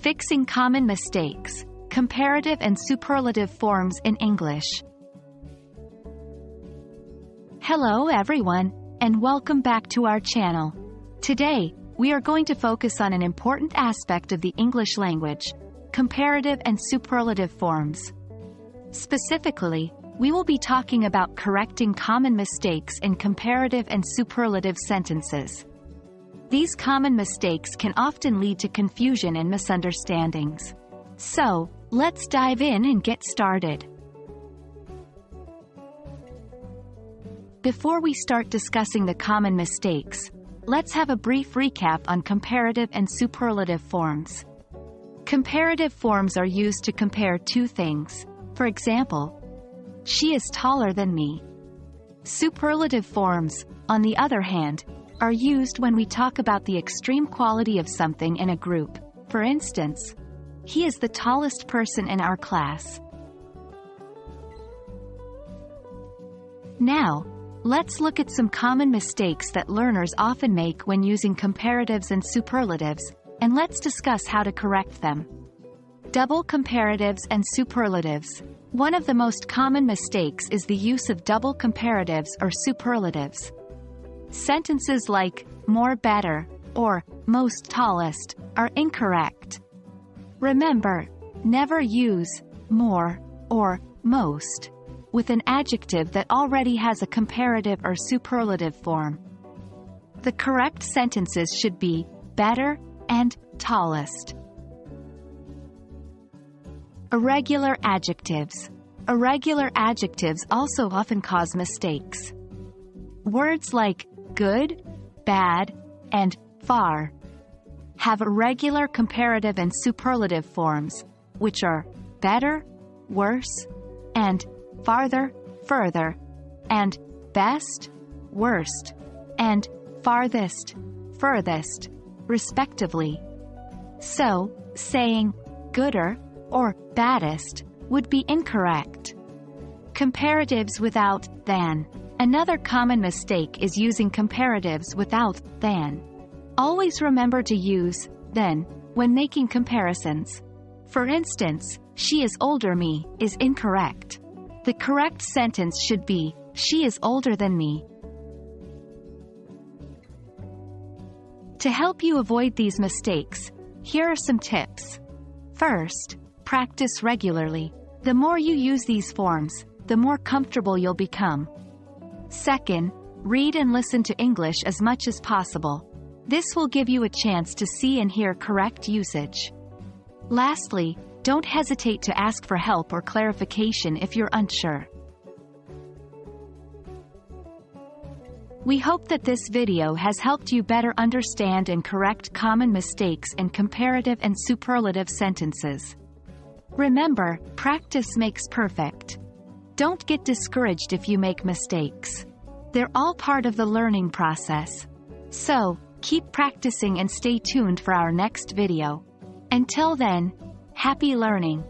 Fixing common mistakes, comparative and superlative forms in English. Hello everyone, and welcome back to our channel. Today, we are going to focus on an important aspect of the English language, comparative and superlative forms. Specifically, we will be talking about correcting common mistakes in comparative and superlative sentences. These common mistakes can often lead to confusion and misunderstandings. So, let's dive in and get started. Before we start discussing the common mistakes, let's have a brief recap on comparative and superlative forms. Comparative forms are used to compare two things. For example, she is taller than me. Superlative forms, on the other hand, are used when we talk about the extreme quality of something in a group. For instance, he is the tallest person in our class. Now, let's look at some common mistakes that learners often make when using comparatives and superlatives, and let's discuss how to correct them. Double comparatives and superlatives. One of the most common mistakes is the use of double comparatives or superlatives. Sentences like more better or most tallest are incorrect. Remember, never use more or most with an adjective that already has a comparative or superlative form. The correct sentences should be better and tallest. Irregular adjectives. Irregular adjectives also often cause mistakes. Words like good, bad, and far have irregular comparative and superlative forms, which are better, worse, and farther, further, and best, worst, and farthest, furthest, respectively. So, saying gooder or baddest would be incorrect. Comparatives without than. Another common mistake is using comparatives without than. Always remember to use then when making comparisons. For instance, she is older me is incorrect. The correct sentence should be, she is older than me. To help you avoid these mistakes, here are some tips. First, practice regularly. The more you use these forms, the more comfortable you'll become. Second, read and listen to English as much as possible. This will give you a chance to see and hear correct usage. Lastly, don't hesitate to ask for help or clarification if you're unsure. We hope that this video has helped you better understand and correct common mistakes in comparative and superlative sentences. Remember, practice makes perfect. Don't get discouraged if you make mistakes. They're all part of the learning process. So, keep practicing and stay tuned for our next video. Until then, happy learning!